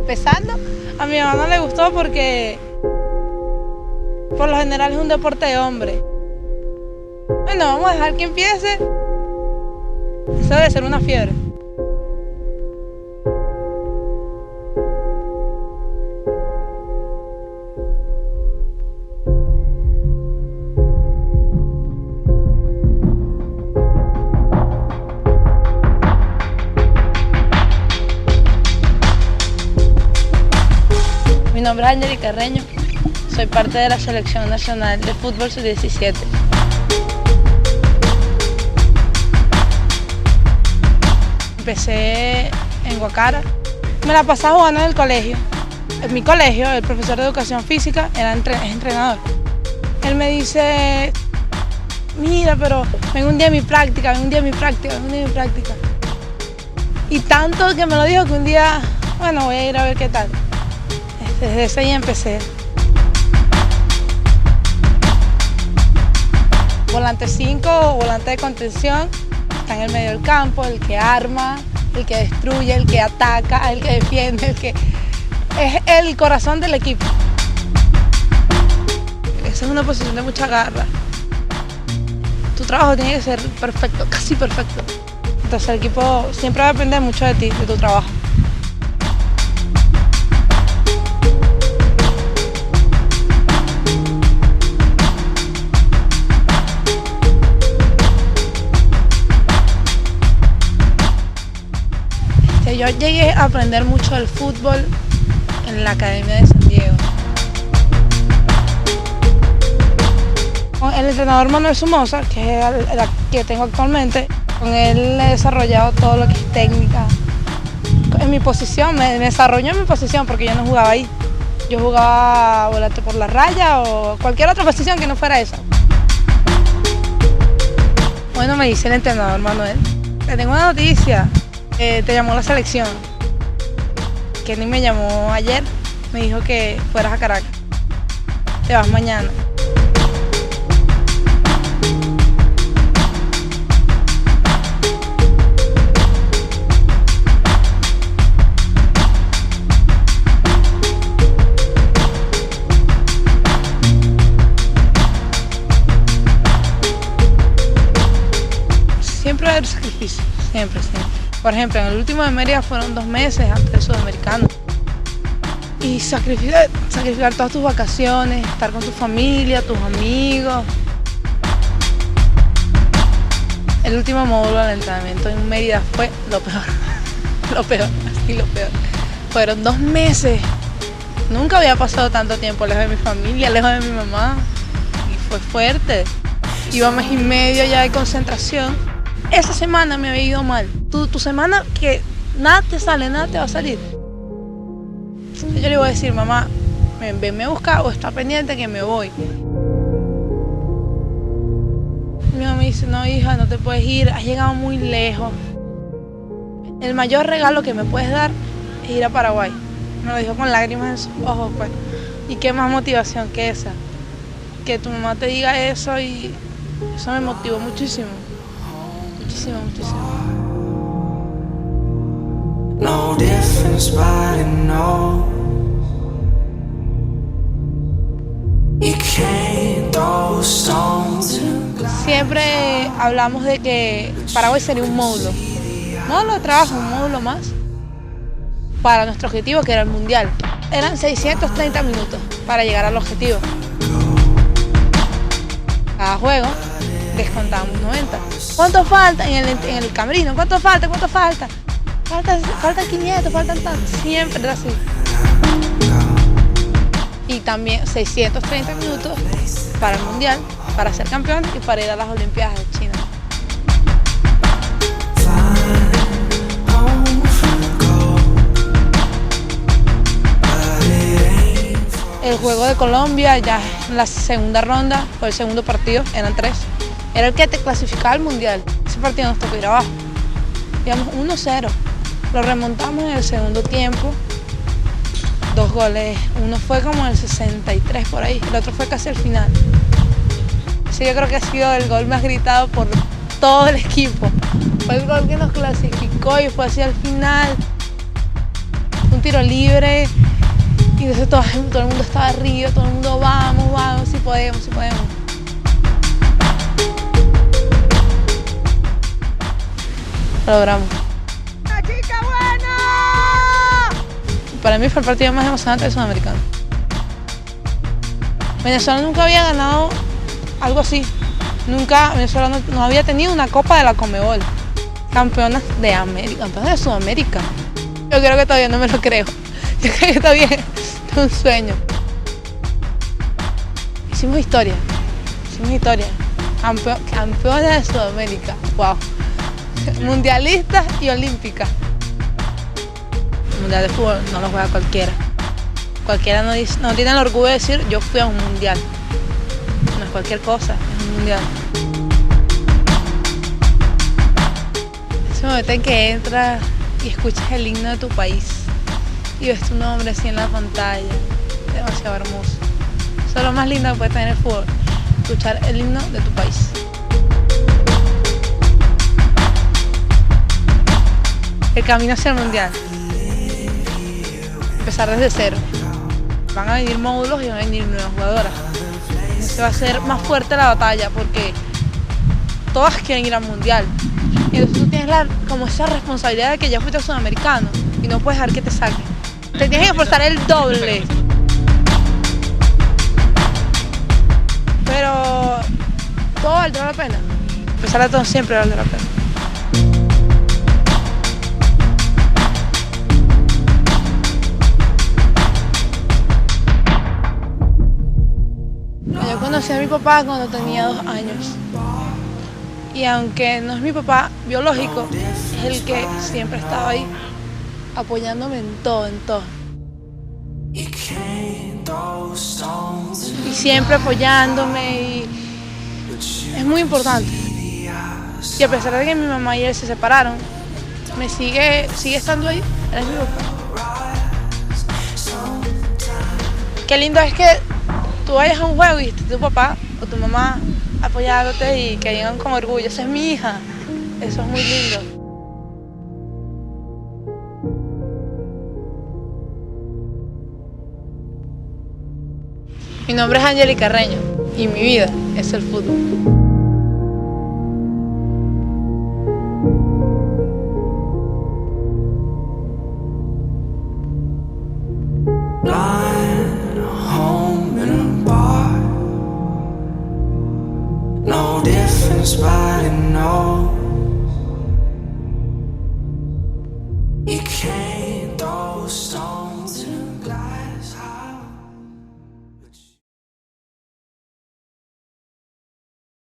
Empezando, a mi mamá no le gustó porque por lo general es un deporte de hombre. Bueno, vamos a dejar que empiece. Eso debe ser una fiebre. Mi nombre es Angélica Carreño, soy parte de la Selección Nacional de Fútbol Sub-17. Empecé en Guacara, me la pasaba jugando en el colegio. En mi colegio, el profesor de educación física es entrenador. Él me dice, mira, pero ven un día a mi práctica, ven un día a mi práctica, ven un día a mi práctica. Y tanto que me lo dijo que un día, bueno, voy a ir a ver qué tal. Desde ese día empecé. Volante 5 o volante de contención, está en el medio del campo, el que arma, el que destruye, el que ataca, el que defiende, el que es el corazón del equipo. Esa es una posición de mucha garra. Tu trabajo tiene que ser perfecto, casi perfecto. Entonces el equipo siempre va a depender mucho de ti, de tu trabajo. Yo llegué a aprender mucho del fútbol en la Academia de San Diego. Con el entrenador Manuel Somoza, que es el que tengo actualmente, con él he desarrollado todo lo que es técnica. En mi posición, me desarrolló en mi posición porque yo no jugaba ahí. Yo jugaba volante por la raya o cualquier otra posición que no fuera esa. Bueno, me dice el entrenador Manuel, te tengo una noticia. Te llamó la selección. Kenny me llamó ayer, me dijo que fueras a Caracas. Te vas mañana. Siempre va a haber sacrificio, siempre. Por ejemplo, en el último de Mérida fueron 2 meses antes del Sudamericano. Y sacrificar todas tus vacaciones, estar con tu familia, tus amigos. El último módulo del entrenamiento en Mérida fue lo peor. Lo peor. Fueron 2 meses. Nunca había pasado tanto tiempo lejos de mi familia, lejos de mi mamá. Y fue fuerte. Iba 1 mes y medio ya de concentración. Esa semana me había ido mal. Tu semana que nada te sale, nada te va a salir. Yo le voy a decir, mamá, venme a buscar o está pendiente que me voy. Mi mamá me dice, no hija, no te puedes ir, has llegado muy lejos. El mayor regalo que me puedes dar es ir a Paraguay. Me lo dijo con lágrimas en sus ojos, pues. Y qué más motivación que esa. Que tu mamá te diga eso y eso me motivó muchísimo. Muchísimo. No difference, but I know you can't throw stones. Siempre hablamos de que Paraguay sería un módulo de trabajo, un módulo más para nuestro objetivo, que era el mundial. Eran 630 minutos para llegar al objetivo. Cada juego descontábamos 90. ¿Cuánto falta en el camerino? ¿Cuánto falta? Faltan 500, faltan tantos. Siempre era así. Y también 630 minutos para el mundial, para ser campeón y para ir a las Olimpiadas de China. El juego de Colombia, ya en la segunda ronda, o el segundo partido, eran 3. Era el que te clasificaba al mundial. Ese partido nos tocó ir abajo. Íbamos 1-0. Lo remontamos en el segundo tiempo. 2 goles. Uno fue como en el 63 por ahí. El otro fue casi al final. Ese yo creo que ha sido el gol más gritado por todo el equipo. Fue el gol que nos clasificó y fue hacia el final. un tiro libre. Y entonces todo el mundo estaba arriba, todo el mundo vamos, si podemos. Lo logramos. ¡La chica buena! Para mí fue el partido más emocionante del Sudamericano. Venezuela nunca había ganado algo así. Nunca Venezuela no había tenido una Copa de la Conmebol. Campeonas de América, campeonas de Sudamérica. Yo creo que todavía no me lo creo. Yo creo que todavía es un sueño. Hicimos historia. Campeonas de Sudamérica. Wow. Mundialistas y olímpicas. El mundial de fútbol no lo juega cualquiera. Cualquiera no tiene el orgullo de decir yo fui a un mundial. No es cualquier cosa, es un mundial. Ese momento en que entras y escuchas el himno de tu país y ves tu nombre así en la pantalla, es demasiado hermoso. Eso es lo más lindo que puede tener el fútbol, escuchar el himno de tu país. El camino hacia el mundial. Empezar desde cero. Van a venir módulos y van a venir nuevas jugadoras. Se va a hacer más fuerte la batalla porque todas quieren ir al mundial. Y entonces tú tienes como esa responsabilidad de que ya fuiste al sudamericano y no puedes dejar que te saquen. Te tienes que esforzar el doble. Pero todo valdrá la pena. A pesar de todo siempre valdrá la pena. Yo conocí a mi papá cuando tenía 2 años. Y aunque no es mi papá biológico, es el que siempre estaba ahí, apoyándome en todo. Y siempre apoyándome, y es muy importante. Y a pesar de que mi mamá y él se separaron, sigue estando ahí, él es mi papá. Qué lindo es que tú vayas a un juego y esté tu papá o tu mamá apoyándote y que digan con orgullo, esa es mi hija. Eso es muy lindo. Mi nombre es Angélica Carreño y mi vida es el fútbol.